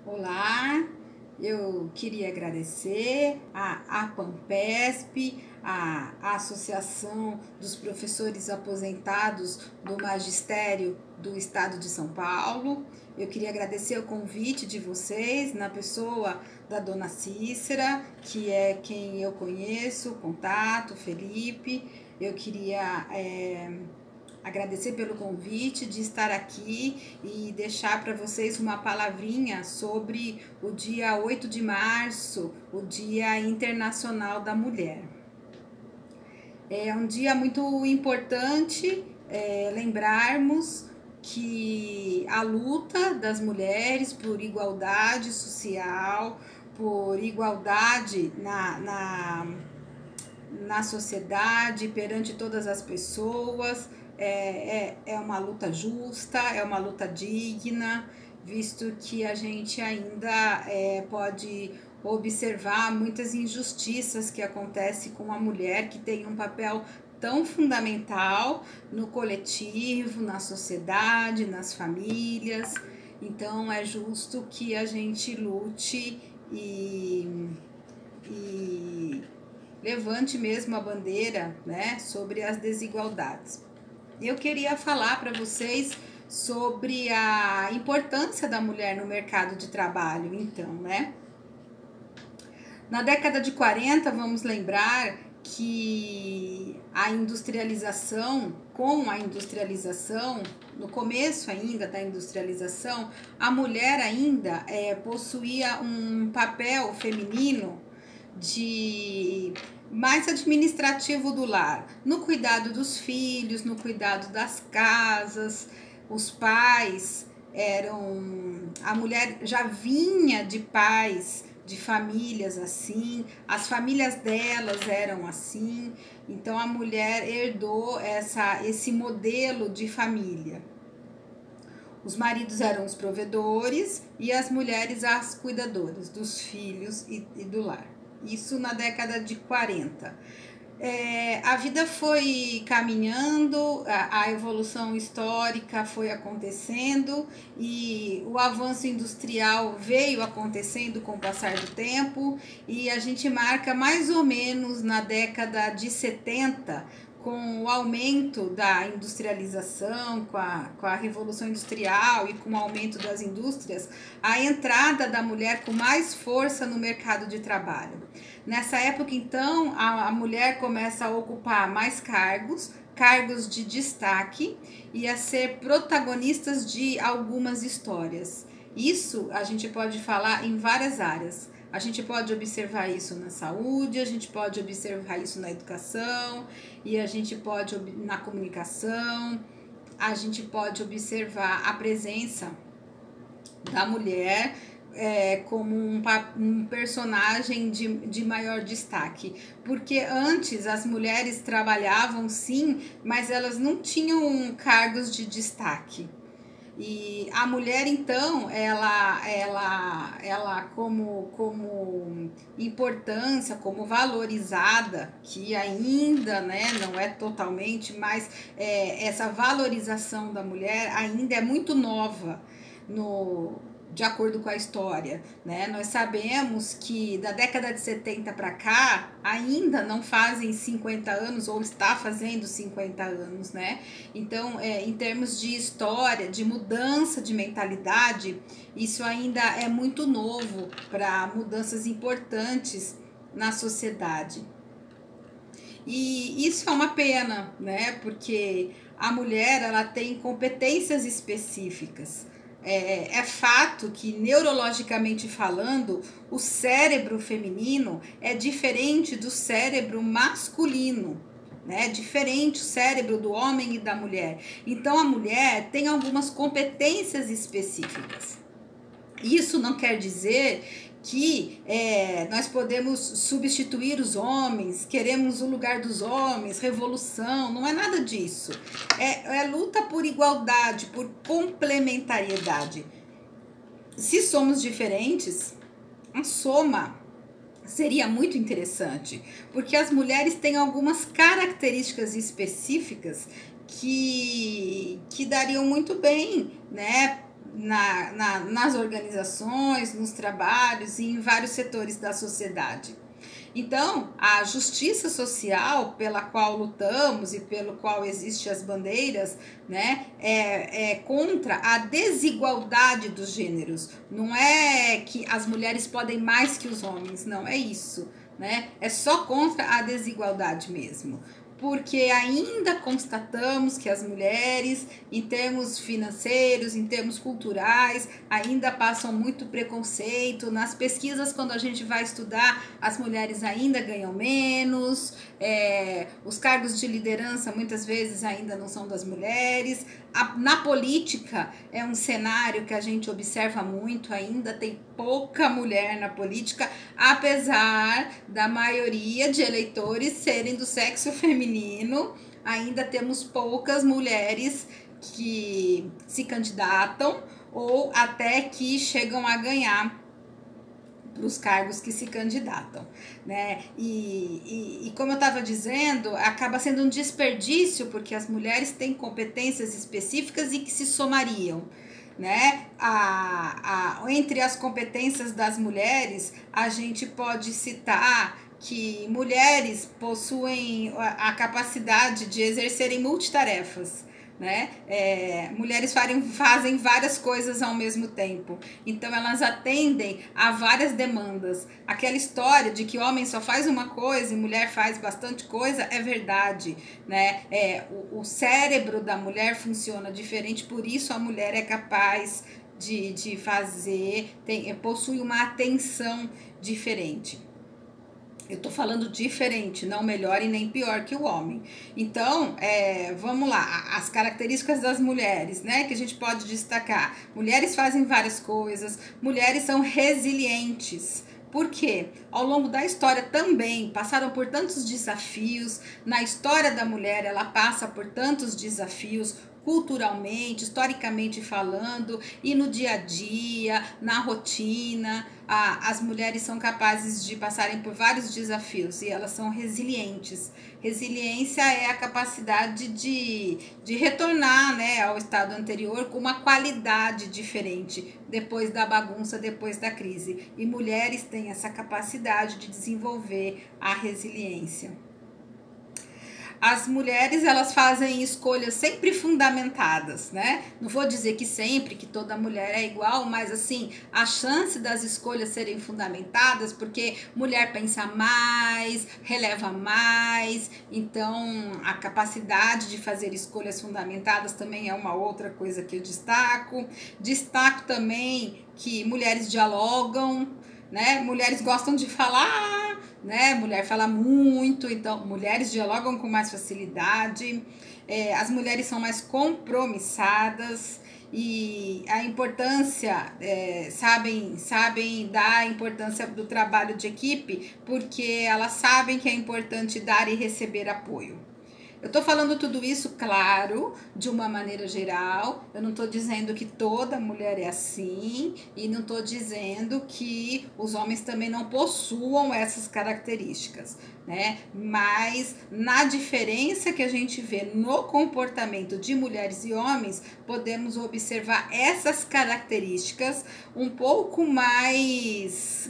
Olá, eu queria agradecer a APAMPESP, a Associação dos Professores Aposentados do Magistério do Estado de São Paulo. Eu queria agradecer o convite de vocês, na pessoa da Dona Cícera, que é quem eu conheço, contato, Felipe. Eu queria agradecer pelo convite de estar aqui e deixar para vocês uma palavrinha sobre o dia 8 de março, o Dia Internacional da Mulher. É um dia muito importante lembrarmos que a luta das mulheres por igualdade social, por igualdade na sociedade, perante todas as pessoas, é uma luta justa, é uma luta digna, visto que a gente ainda pode observar muitas injustiças que acontecem com a mulher, que tem um papel tão fundamental no coletivo, na sociedade, nas famílias. Então é justo que a gente lute e levante mesmo a bandeira, né, sobre as desigualdades. Eu queria falar para vocês sobre a importância da mulher no mercado de trabalho, então, né? Na década de 40, vamos lembrar que a industrialização, com a industrialização, no começo ainda da industrialização, a mulher ainda possuía um papel feminino de mais administrativo do lar, no cuidado dos filhos, no cuidado das casas. Os pais a mulher já vinha de pais, de famílias assim, as famílias delas eram assim, então a mulher herdou esse modelo de família. Os maridos eram os provedores e as mulheres as cuidadoras dos filhos e do lar. Isso na década de 40. A vida foi caminhando, a evolução histórica foi acontecendo e o avanço industrial veio acontecendo com o passar do tempo, e a gente marca mais ou menos na década de 70, com o aumento da industrialização, com a revolução industrial e com o aumento das indústrias, a entrada da mulher com mais força no mercado de trabalho. Nessa época, então, a mulher começa a ocupar mais cargos de destaque, e a ser protagonistas de algumas histórias. Isso a gente pode falar em várias áreas. A gente pode observar isso na saúde, a gente pode observar isso na educação, e a gente pode na comunicação, a gente pode observar a presença da mulher como um personagem de maior destaque, porque antes as mulheres trabalhavam sim, mas elas não tinham cargos de destaque. E a mulher, então, ela como importância, como valorizada, que ainda, né, não é totalmente, mas essa valorização da mulher ainda é muito nova de acordo com a história, né? Nós sabemos que da década de 70 para cá ainda não fazem 50 anos, ou está fazendo 50 anos, né? Então, em termos de história, de mudança de mentalidade, isso ainda é muito novo para mudanças importantes na sociedade. E isso é uma pena, né? Porque a mulher, ela tem competências específicas. É fato que, neurologicamente falando, o cérebro feminino é diferente do cérebro masculino, né? Diferente o cérebro do homem e da mulher. Então, a mulher tem algumas competências específicas. Isso não quer dizer que nós podemos substituir os homens, queremos o lugar dos homens, revolução, não é nada disso. É luta por igualdade, por complementariedade. Se somos diferentes, a soma seria muito interessante, porque as mulheres têm algumas características específicas que dariam muito bem, né, nas organizações, nos trabalhos e em vários setores da sociedade. Então, a justiça social pela qual lutamos e pelo qual existem as bandeiras, né, é contra a desigualdade dos gêneros. Não é que as mulheres podem mais que os homens, não é isso, né? É só contra a desigualdade mesmo. Porque ainda constatamos que as mulheres, em termos financeiros, em termos culturais, ainda passam muito preconceito. Nas pesquisas, quando a gente vai estudar, as mulheres ainda ganham menos, os cargos de liderança muitas vezes ainda não são das mulheres. Na política é um cenário que a gente observa muito, ainda tem pouca mulher na política, apesar da maioria de eleitores serem do sexo feminino, ainda temos poucas mulheres que se candidatam ou até que chegam a ganhar para os cargos que se candidatam, né? E como eu estava dizendo, acaba sendo um desperdício, porque as mulheres têm competências específicas e que se somariam, né? Entre as competências das mulheres, a gente pode citar que mulheres possuem a capacidade de exercerem multitarefas, né? Mulheres fazem várias coisas ao mesmo tempo, então elas atendem a várias demandas. Aquela história de que homem só faz uma coisa e mulher faz bastante coisa é verdade, né? O cérebro da mulher funciona diferente, por isso a mulher é capaz de fazer, possui uma atenção diferente. Eu tô falando diferente, não melhor e nem pior que o homem. Então, vamos lá, as características das mulheres, né, que a gente pode destacar. Mulheres fazem várias coisas, mulheres são resilientes. Por quê? Ao longo da história também passaram por tantos desafios. Na história da mulher, ela passa por tantos desafios, culturalmente, historicamente falando, e no dia a dia, na rotina. As mulheres são capazes de passarem por vários desafios e elas são resilientes. Resiliência é a capacidade de retornar, né, ao estado anterior com uma qualidade diferente depois da bagunça, depois da crise. E mulheres têm essa capacidade de desenvolver a resiliência. As mulheres, elas fazem escolhas sempre fundamentadas, né? Não vou dizer que sempre, que toda mulher é igual, mas assim, a chance das escolhas serem fundamentadas, porque mulher pensa mais, releva mais, então a capacidade de fazer escolhas fundamentadas também é uma outra coisa que eu destaco. Destaco também que mulheres dialogam, né? Mulheres gostam de falar, né? Mulher fala muito, então mulheres dialogam com mais facilidade. As mulheres são mais compromissadas e a importância, sabem dar a importância do trabalho de equipe, porque elas sabem que é importante dar e receber apoio. Eu tô falando tudo isso, claro, de uma maneira geral. Eu não tô dizendo que toda mulher é assim e não tô dizendo que os homens também não possuam essas características, né? Mas na diferença que a gente vê no comportamento de mulheres e homens, podemos observar essas características um pouco mais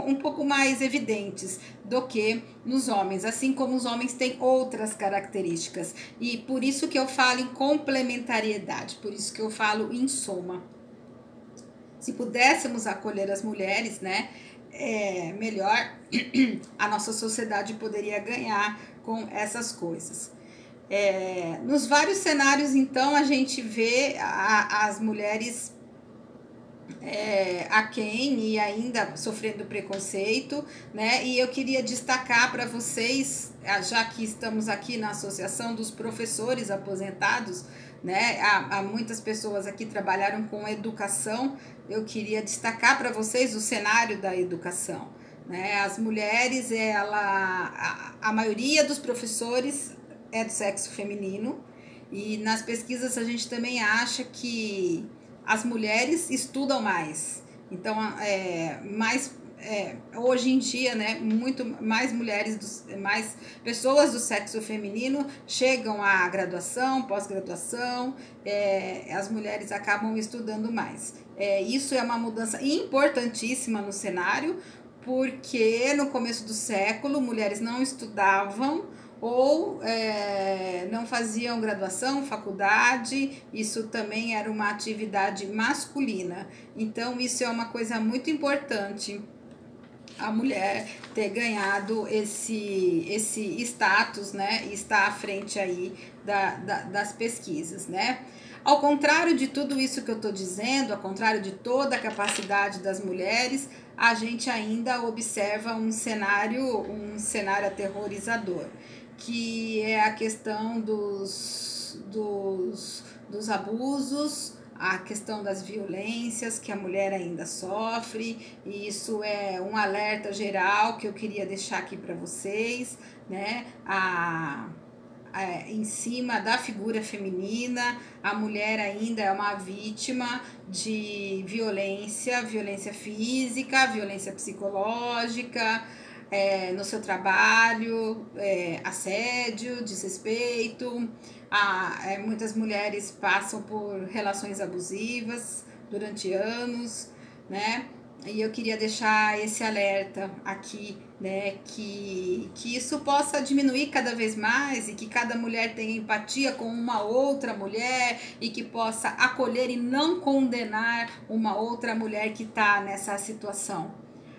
um pouco mais evidentes do que nos homens, assim como os homens têm outras características. E por isso que eu falo em complementariedade, por isso que eu falo em soma. Se pudéssemos acolher as mulheres, né, melhor a nossa sociedade poderia ganhar com essas coisas. Nos vários cenários, então, a gente vê as mulheres aquém e ainda sofrendo preconceito, né? E eu queria destacar para vocês, já que estamos aqui na Associação dos Professores Aposentados, né? Há muitas pessoas aqui que trabalharam com educação. Eu queria destacar para vocês o cenário da educação, né? As mulheres, a maioria dos professores é do sexo feminino, e nas pesquisas a gente também acha que as mulheres estudam mais, então hoje em dia, né, muito mais mais pessoas do sexo feminino chegam à graduação, pós-graduação, as mulheres acabam estudando mais. Isso é uma mudança importantíssima no cenário, porque no começo do século mulheres não estudavam ou não faziam graduação, faculdade, isso também era uma atividade masculina. Então, isso é uma coisa muito importante, a mulher ter ganhado esse status, né, e estar à frente aí das pesquisas, né. Ao contrário de tudo isso que eu estou dizendo, ao contrário de toda a capacidade das mulheres, a gente ainda observa um cenário aterrorizador, que é a questão dos abusos, a questão das violências que a mulher ainda sofre, e isso é um alerta geral que eu queria deixar aqui para vocês, né? Em cima da figura feminina, a mulher ainda é uma vítima de violência física, violência psicológica, no seu trabalho, assédio, desrespeito. Muitas mulheres passam por relações abusivas durante anos, né? E eu queria deixar esse alerta aqui, né, que isso possa diminuir cada vez mais e que cada mulher tenha empatia com uma outra mulher e que possa acolher e não condenar uma outra mulher que está nessa situação.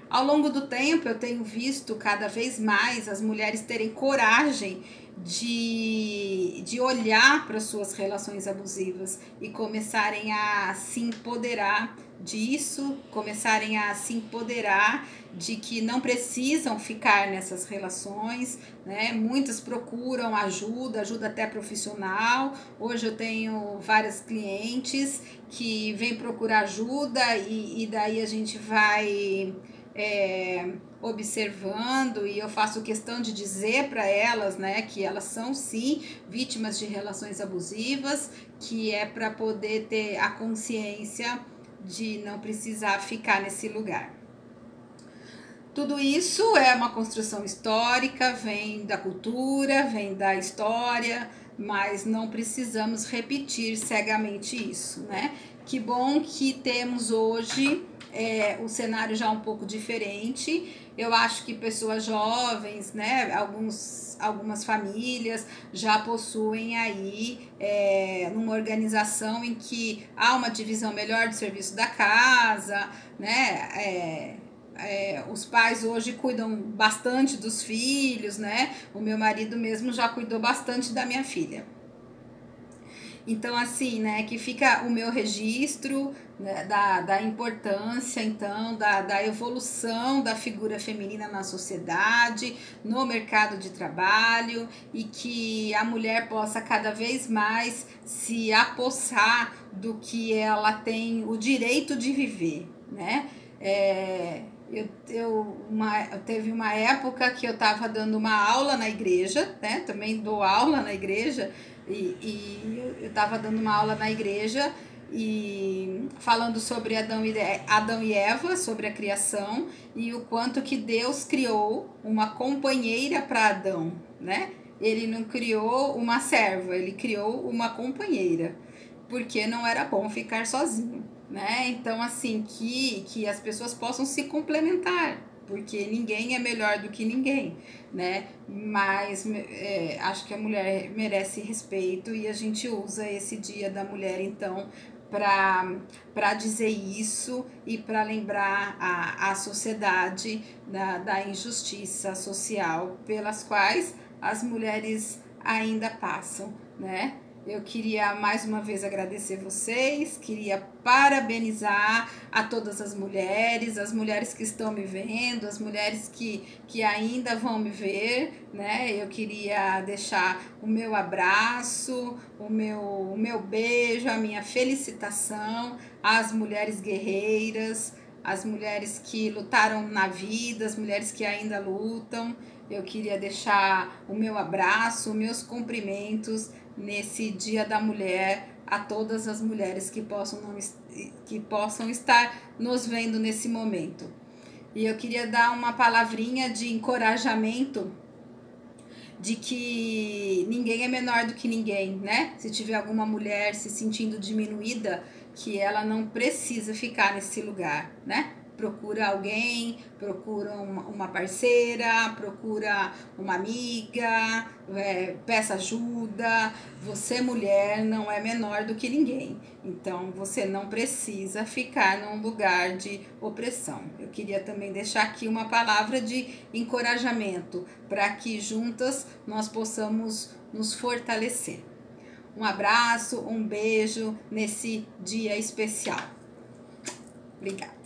Ao longo do tempo, eu tenho visto cada vez mais as mulheres terem coragem de olhar para suas relações abusivas e começarem a se empoderar disso, começarem a se empoderar de que não precisam ficar nessas relações, né? Muitas procuram ajuda até profissional. Hoje eu tenho várias clientes que vêm procurar ajuda e daí a gente vai observando, e eu faço questão de dizer para elas, né, que elas são sim vítimas de relações abusivas, que é para poder ter a consciência de não precisar ficar nesse lugar. Tudo isso é uma construção histórica, vem da cultura, vem da história, mas não precisamos repetir cegamente isso, né? Que bom que temos hoje o cenário já um pouco diferente. Eu acho que pessoas jovens, né, algumas famílias já possuem aí numa organização em que há uma divisão melhor do serviço da casa, né, os pais hoje cuidam bastante dos filhos, né, o meu marido mesmo já cuidou bastante da minha filha. Então, assim, né, que fica o meu registro, né, da importância, então, da evolução da figura feminina na sociedade, no mercado de trabalho, e que a mulher possa cada vez mais se apossar do que ela tem o direito de viver, né? Teve uma época que eu estava dando uma aula na igreja, né? Também dou aula na igreja, e eu estava dando uma aula na igreja e falando sobre Adão e Eva, sobre a criação e o quanto que Deus criou uma companheira para Adão, né? Ele não criou uma serva, ele criou uma companheira, porque não era bom ficar sozinho, né? Então, assim, que as pessoas possam se complementar, porque ninguém é melhor do que ninguém, né? Mas acho que a mulher merece respeito e a gente usa esse Dia da Mulher, então, para dizer isso e para lembrar a sociedade da injustiça social pelas quais as mulheres ainda passam, né? Eu queria mais uma vez agradecer vocês, queria parabenizar a todas as mulheres que estão me vendo, as mulheres que ainda vão me ver, né? Eu queria deixar o meu abraço, o meu beijo, a minha felicitação às mulheres guerreiras, às mulheres que lutaram na vida, as mulheres que ainda lutam. Eu queria deixar o meu abraço, meus cumprimentos nesse Dia da Mulher a todas as mulheres que possam estar nos vendo nesse momento. E eu queria dar uma palavrinha de encorajamento de que ninguém é menor do que ninguém, né? Se tiver alguma mulher se sentindo diminuída, que ela não precisa ficar nesse lugar, né? Procura alguém, procura uma parceira, procura uma amiga, peça ajuda. Você, mulher, não é menor do que ninguém. Então, você não precisa ficar num lugar de opressão. Eu queria também deixar aqui uma palavra de encorajamento para que juntas nós possamos nos fortalecer. Um abraço, um beijo nesse dia especial. Obrigada.